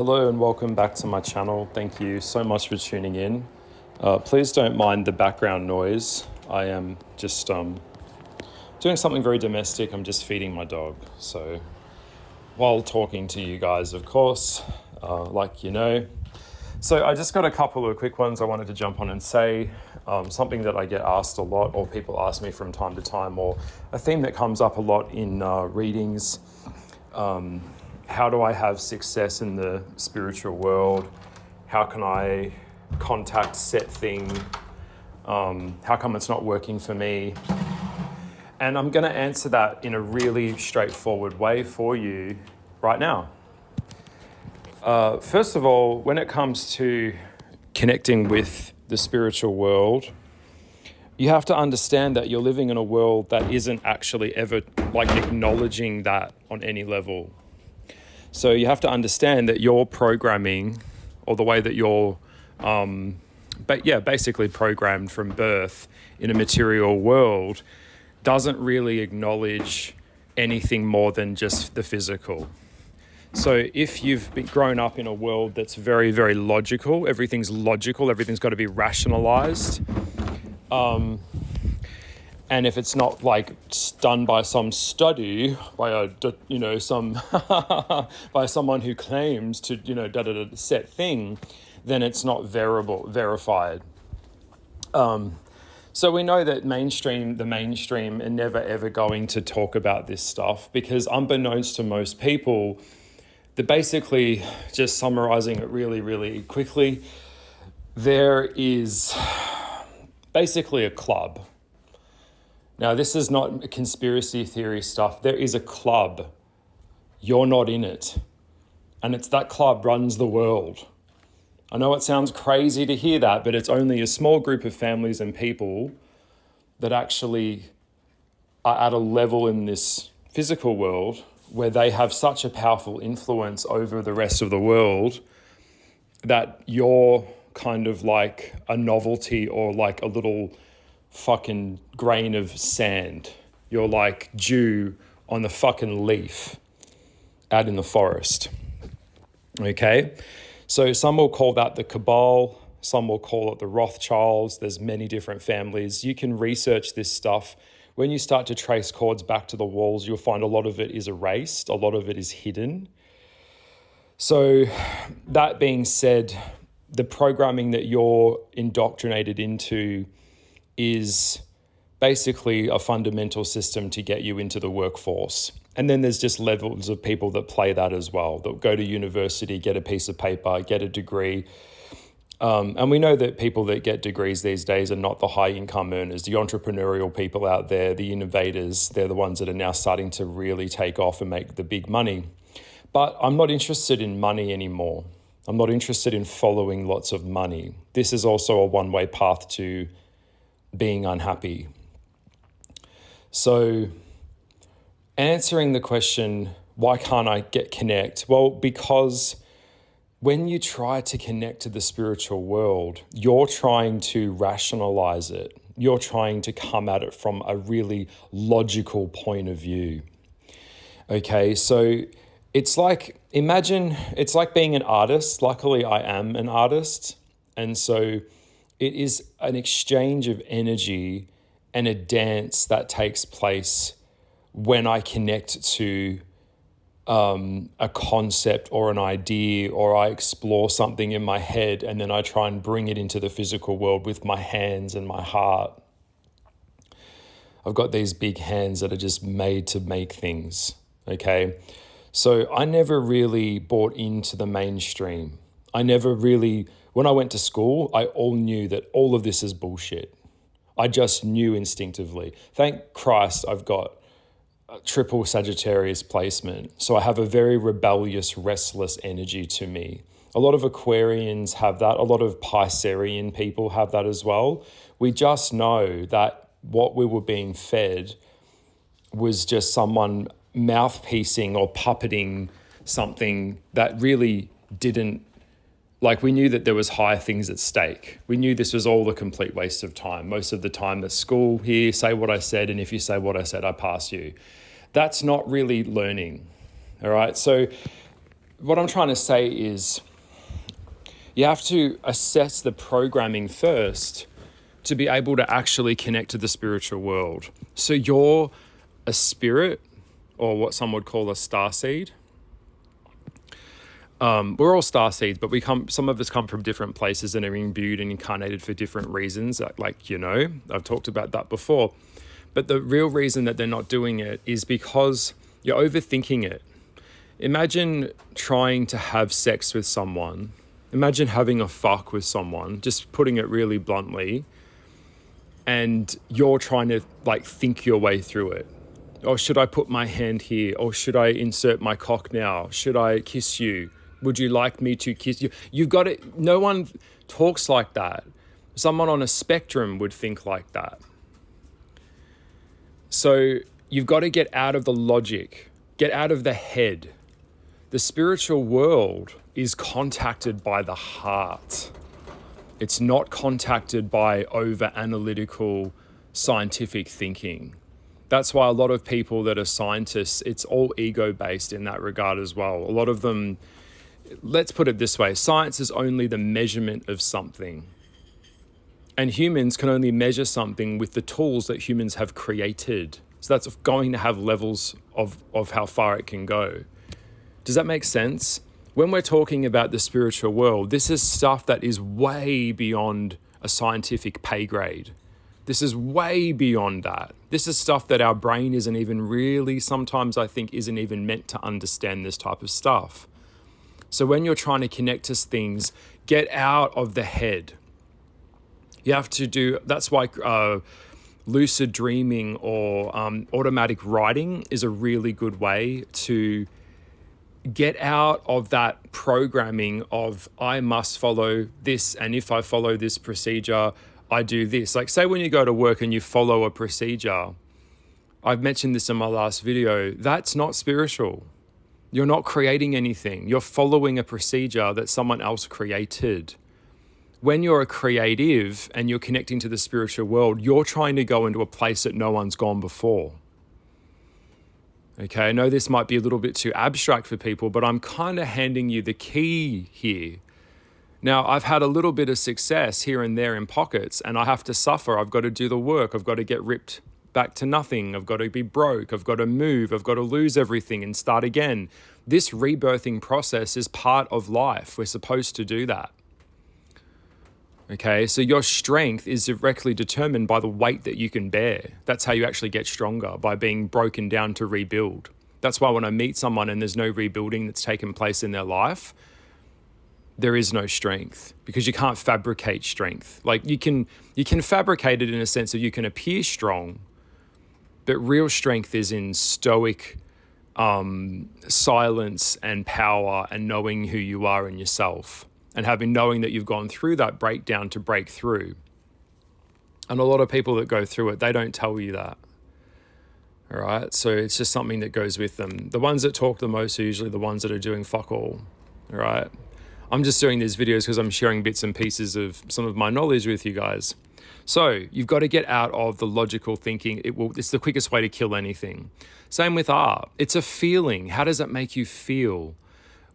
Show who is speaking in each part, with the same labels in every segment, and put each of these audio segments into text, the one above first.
Speaker 1: Hello and welcome back to my channel. Thank you so much for tuning in. Please don't mind the background noise. I am just doing something very domestic. I'm just feeding my dog. So while talking to you guys, of course, like you know. So I just got a couple of quick ones I wanted to jump on and say. Something that I get asked a lot, or people ask me from time to time, or a theme that comes up a lot in readings. How do I have success in the spiritual world? How can I contact set thing? How come it's not working for me? And I'm going to answer that in a really straightforward way for you right now. First of all, when it comes to connecting with the spiritual world, you have to understand that you're living in a world that isn't actually ever acknowledging that on any level. So you have to understand that your programming, or the way that you're, basically programmed from birth in a material world, doesn't really acknowledge anything more than just the physical. So if you've grown up in a world that's very, very logical, everything's got to be rationalized. And if it's not done by some study, by by someone who claims to set thing, then it's not verified. So we know that the mainstream are never ever going to talk about this stuff, because unbeknownst to most people, they're basically, just summarizing it really, really quickly, there is basically a club. Now, this is not conspiracy theory stuff. There is a club. You're not in it. And it's that club runs the world. I know it sounds crazy to hear that, but it's only a small group of families and people that actually are at a level in this physical world where they have such a powerful influence over the rest of the world that you're kind of like a novelty, or like a little fucking grain of sand. You're like dew on the fucking leaf out in the forest. Okay? So some will call that the cabal, some will call it the Rothschilds. There's many different families. You can research this stuff. When you start to trace cords back to the walls, you'll find a lot of it is erased, a lot of it is hidden. So that being said, the programming that you're indoctrinated into is basically a fundamental system to get you into the workforce. And then there's just levels of people that play that as well, that go to university, get a piece of paper, get a degree. And we know that people that get degrees these days are not the high income earners. The entrepreneurial people out there, the innovators, they're the ones that are now starting to really take off and make the big money. But I'm not interested in money anymore. I'm not interested in following lots of money. This is also a one-way path to being unhappy. So answering the question, why can't I connect? Well, because when you try to connect to the spiritual world, you're trying to rationalize it. You're trying to come at it from a really logical point of view. Okay, so it's like being an artist. Luckily, I am an artist. And so it is an exchange of energy and a dance that takes place when I connect to a concept or an idea, or I explore something in my head and then I try and bring it into the physical world with my hands and my heart. I've got these big hands that are just made to make things, okay? So I never really bought into the mainstream. When I went to school, I all knew that all of this is bullshit. I just knew instinctively. Thank Christ I've got a triple Sagittarius placement. So I have a very rebellious, restless energy to me. A lot of Aquarians have that. A lot of Piscean people have that as well. We just know that what we were being fed was just someone mouthpiecing or puppeting something that really didn't. We knew that there was higher things at stake. We knew this was all a complete waste of time. Most of the time at school here, say what I said, and if you say what I said, I pass you. That's not really learning, all right? So what I'm trying to say is you have to assess the programming first to be able to actually connect to the spiritual world. So you're a spirit, or what some would call a starseed. We're all star seeds, but some of us come from different places and are imbued and incarnated for different reasons. I've talked about that before. But the real reason that they're not doing it is because you're overthinking it. Imagine trying to have sex with someone. Imagine having a fuck with someone, just putting it really bluntly, and you're trying to think your way through it. Or should I put my hand here? Or should I insert my cock now? Should I kiss you? Would you like me to kiss you? You've got it. No one talks like that. Someone on a spectrum would think like that. So you've got to get out of the logic, get out of the head. The spiritual world is contacted by the heart. It's not contacted by over-analytical scientific thinking. That's why a lot of people that are scientists, it's all ego-based in that regard as well. A lot of them, let's put it this way, science is only the measurement of something. And humans can only measure something with the tools that humans have created. So that's going to have levels of how far it can go. Does that make sense? When we're talking about the spiritual world, this is stuff that is way beyond a scientific pay grade. This is way beyond that. This is stuff that our brain isn't even really, sometimes I think, isn't even meant to understand this type of stuff. So when you're trying to connect to things, get out of the head. You have to do, that's why lucid dreaming or automatic writing is a really good way to get out of that programming of I must follow this, and if I follow this procedure, I do this. Like say when you go to work and you follow a procedure, I've mentioned this in my last video, that's not spiritual. You're not creating anything. You're following a procedure that someone else created. When you're a creative and you're connecting to the spiritual world, you're trying to go into a place that no one's gone before. Okay, I know this might be a little bit too abstract for people, but I'm kind of handing you the key here. Now, I've had a little bit of success here and there in pockets, and I have to suffer. I've got to do the work. I've got to get ripped back to nothing. I've got to be broke. I've got to move. I've got to lose everything and start again. This rebirthing process is part of life. We're supposed to do that. Okay, so your strength is directly determined by the weight that you can bear. That's how you actually get stronger, by being broken down to rebuild. That's why when I meet someone and there's no rebuilding that's taken place in their life, there is no strength, because you can't fabricate strength. Like you can fabricate it in a sense that you can appear strong, but real strength is in stoic silence and power and knowing who you are in yourself. And knowing that you've gone through that breakdown to break through. And a lot of people that go through it, they don't tell you that. All right. So it's just something that goes with them. The ones that talk the most are usually the ones that are doing fuck all. All right. I'm just doing these videos because I'm sharing bits and pieces of some of my knowledge with you guys. So you've got to get out of the logical thinking. It's the quickest way to kill anything. Same with art. It's a feeling. How does it make you feel?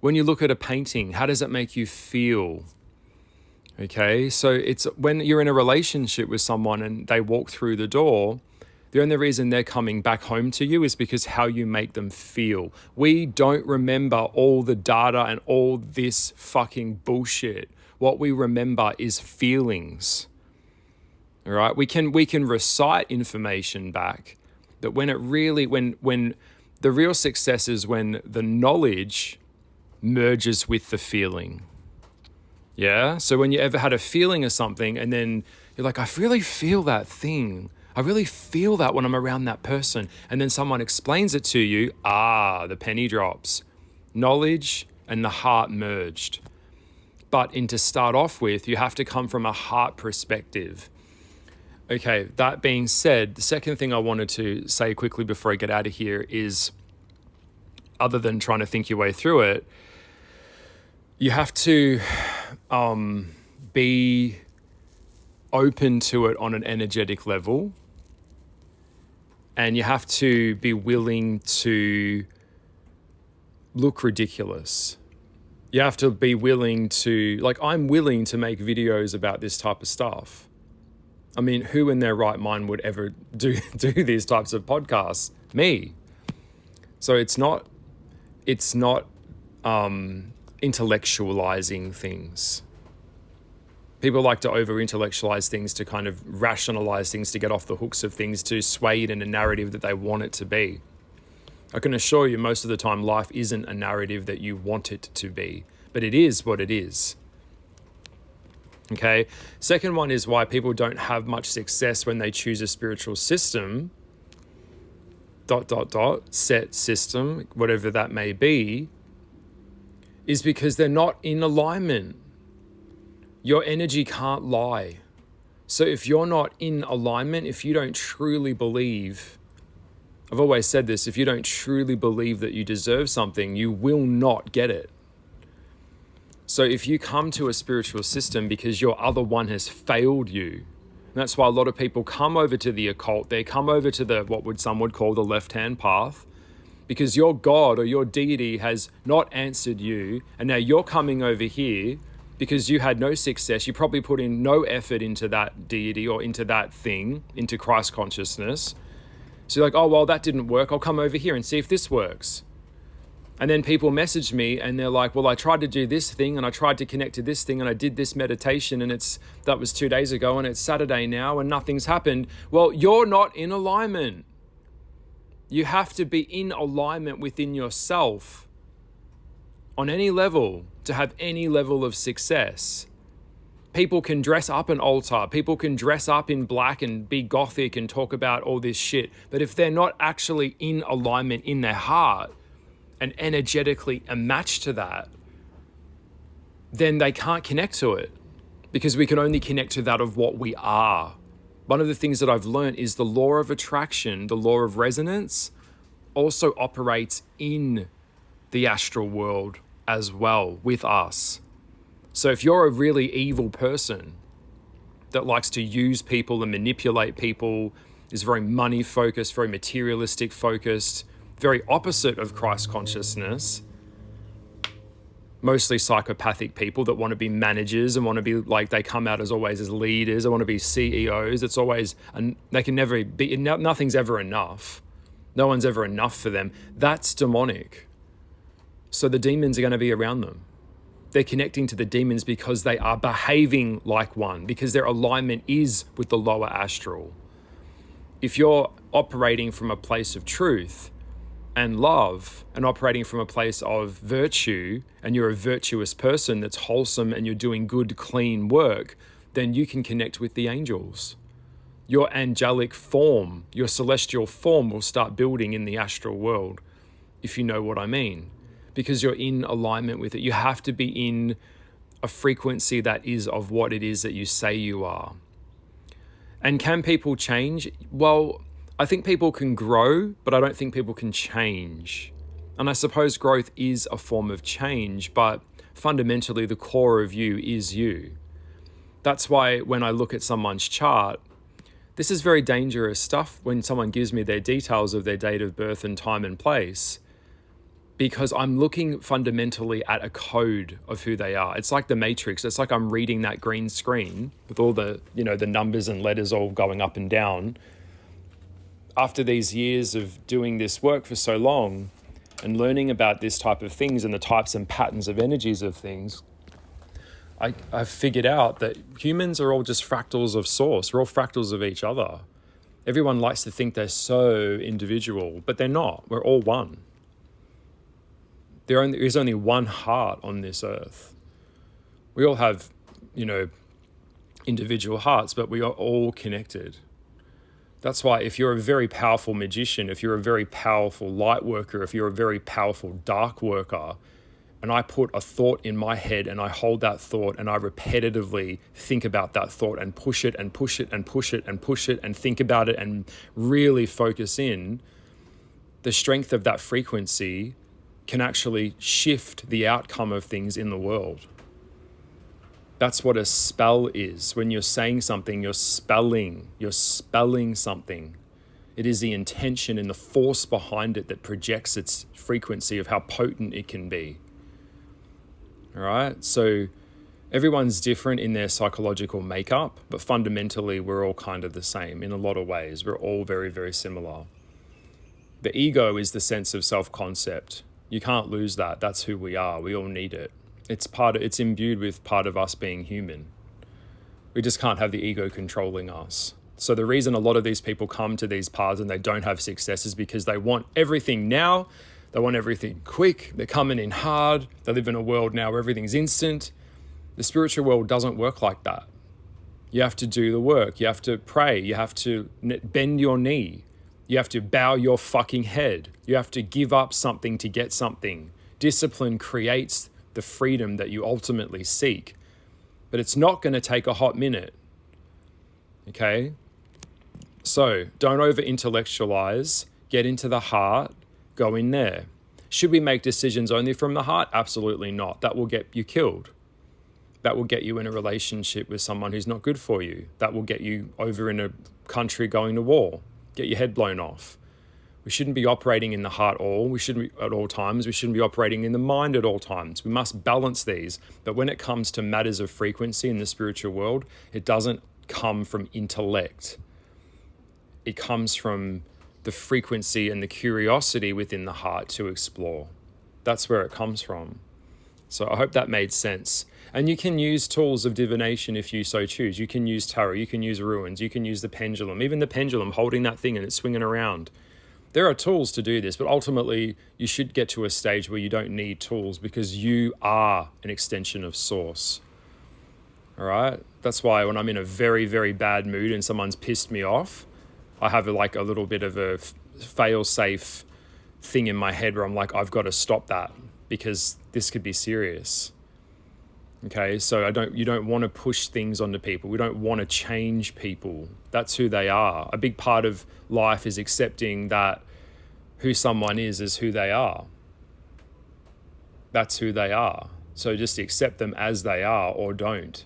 Speaker 1: When you look at a painting, how does it make you feel? Okay, so it's when you're in a relationship with someone and they walk through the door, the only reason they're coming back home to you is because how you make them feel. We don't remember all the data and all this fucking bullshit. What we remember is feelings. All right, we can recite information back, but when the real success is when the knowledge merges with the feeling. Yeah. So when you ever had a feeling of something and then you're like, I really feel that thing. I really feel that when I'm around that person. And then someone explains it to you. The penny drops. Knowledge and the heart merged. But to start off with, you have to come from a heart perspective. Okay. That being said, the second thing I wanted to say quickly before I get out of here is, other than trying to think your way through it, you have to be open to it on an energetic level, and you have to be willing to look ridiculous. You have to be willing to, like, I'm willing to make videos about this type of stuff. I mean, who in their right mind would ever do these types of podcasts? Me. So it's not intellectualizing things. People like to over-intellectualize things to kind of rationalize things, to get off the hooks of things, to sway it in a narrative that they want it to be. I can assure you most of the time life isn't a narrative that you want it to be, but it is what it is. Okay? Second one is why people don't have much success when they choose a spiritual system, ... set system, whatever that may be, is because they're not in alignment. Your energy can't lie. So if you're not in alignment, if you don't truly believe, I've always said this, if you don't truly believe that you deserve something, you will not get it. So if you come to a spiritual system because your other one has failed you, and that's why a lot of people come over to the occult, they come over to the some would call the left-hand path, because your God or your deity has not answered you, and now you're coming over here because you had no success. You probably put in no effort into that deity or into that thing, into Christ consciousness. So you're like, oh, well, that didn't work. I'll come over here and see if this works. And then people message me and they're like, well, I tried to do this thing and I tried to connect to this thing and I did this meditation and that was 2 days ago and it's Saturday now and nothing's happened. Well, you're not in alignment. You have to be in alignment within yourself on any level to have any level of success. People can dress up an altar. People can dress up in black and be gothic and talk about all this shit. But if they're not actually in alignment in their heart and energetically a match to that, then they can't connect to it, because we can only connect to that of what we are. One of the things that I've learned is the law of attraction, the law of resonance, also operates in the astral world as well with us. So if you're a really evil person that likes to use people and manipulate people, is very money focused, very materialistic focused, very opposite of Christ consciousness, mostly psychopathic people that want to be managers and want to be like, they come out as always as leaders, they want to be CEOs. It's always, they can never be, nothing's ever enough. No one's ever enough for them. That's demonic. So the demons are going to be around them. They're connecting to the demons because they are behaving like one, because their alignment is with the lower astral. If you're operating from a place of truth and love and operating from a place of virtue, and you're a virtuous person that's wholesome and you're doing good, clean work, then you can connect with the angels. Your angelic form, your celestial form will start building in the astral world, if you know what I mean. Because you're in alignment with it. You have to be in a frequency that is of what it is that you say you are. And can people change? Well, I think people can grow, but I don't think people can change. And I suppose growth is a form of change, but fundamentally the core of you is you. That's why when I look at someone's chart, this is very dangerous stuff when someone gives me their details of their date of birth and time and place, because I'm looking fundamentally at a code of who they are. It's like the Matrix. It's like I'm reading that green screen with all the, the numbers and letters all going up and down. After these years of doing this work for so long and learning about this type of things and the types and patterns of energies of things, I've figured out that humans are all just fractals of source. We're all fractals of each other. Everyone likes to think they're so individual, but they're not. We're all one. There is only one heart on this earth. We all have, individual hearts, but we are all connected. That's why if you're a very powerful magician, if you're a very powerful light worker, if you're a very powerful dark worker, and I put a thought in my head and I hold that thought and I repetitively think about that thought and push it and push it and push it and push it and think about it and really focus in, the strength of that frequency can actually shift the outcome of things in the world. That's what a spell is. When you're saying something, you're spelling something. It is the intention and the force behind it that projects its frequency of how potent it can be. All right. So everyone's different in their psychological makeup, but fundamentally we're all kind of the same in a lot of ways. We're all very, very similar. The ego is the sense of self-concept. You can't lose that. That's who we are. We all need it. It's imbued with part of us being human. We just can't have the ego controlling us. So the reason a lot of these people come to these paths and they don't have success is because they want everything now. They want everything quick. They're coming in hard. They live in a world now where everything's instant. The spiritual world doesn't work like that. You have to do the work. You have to pray. You have to bend your knee. You have to bow your fucking head. You have to give up something to get something. Discipline creates the freedom that you ultimately seek. But it's not going to take a hot minute. Okay? So don't over-intellectualize. Get into the heart. Go in there. Should we make decisions only from the heart? Absolutely not. That will get you killed. That will get you in a relationship with someone who's not good for you. That will get you over in a country going to war. Get your head blown off. We shouldn't be operating in the heart we shouldn't be at all times. We shouldn't be operating in the mind at all times. We must balance these. But when it comes to matters of frequency in the spiritual world, it doesn't come from intellect. It comes from the frequency and the curiosity within the heart to explore. That's where it comes from. So I hope that made sense. And you can use tools of divination if you so choose. You can use tarot, you can use runes, you can use the pendulum, even the pendulum, holding that thing and it's swinging around. There are tools to do this, but ultimately you should get to a stage where you don't need tools because you are an extension of source. All right? That's why when I'm in a very, very bad mood and someone's pissed me off, I have like a little bit of a fail-safe thing in my head where I'm like, I've got to stop that because this could be serious. Okay, so you don't want to push things onto people. We don't want to change people. That's who they are. A big part of life is accepting that who someone is who they are. That's who they are. So just accept them as they are or don't.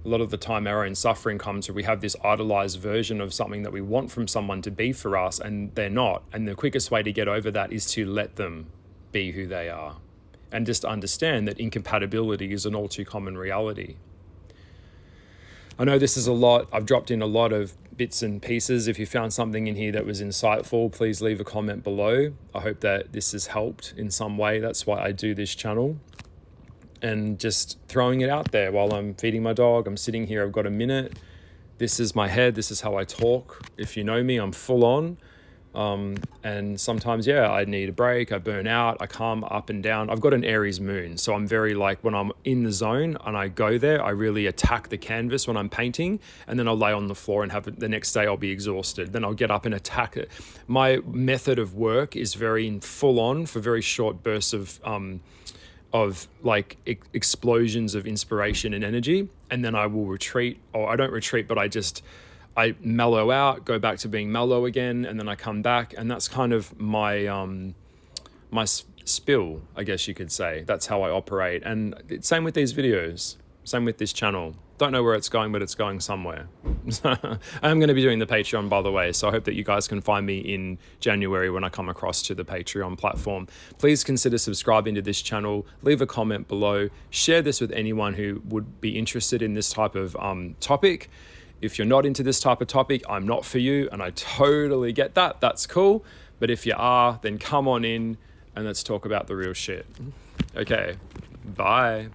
Speaker 1: A lot of the time our own suffering comes where we have this idolized version of something that we want from someone to be for us and they're not. And the quickest way to get over that is to let them be who they are. And just understand that incompatibility is an all too common reality. I know this is a lot. I've dropped in a lot of bits and pieces. If you found something in here that was insightful, please leave a comment below. I hope that this has helped in some way. That's why I do this channel. And just throwing it out there while I'm feeding my dog. I'm sitting here, I've got a minute. This is my head. This is how I talk. If you know me, I'm full on. And sometimes, I need a break, I burn out, I come up and down. I've got an Aries moon, so I'm very like when I'm in the zone and I go there, I really attack the canvas when I'm painting, and then I'll lay on the floor and have it. The next day I'll be exhausted. Then I'll get up and attack it. My method of work is very full on for very short bursts of like explosions of inspiration and energy, and then I will retreat, or I don't retreat, but I mellow out, go back to being mellow again, and then I come back, and that's kind of my spill, I guess you could say. That's how I operate, and same with these videos, same with this channel. Don't know where it's going, but it's going somewhere. I'm going to be doing the Patreon, by the way, so I hope that you guys can find me in January when I come across to the Patreon platform. Please consider subscribing to this channel, leave a comment below, share this with anyone who would be interested in this type of topic. If you're not into this type of topic, I'm not for you, and I totally get that. That's cool. But if you are, then come on in and let's talk about the real shit. Okay, bye.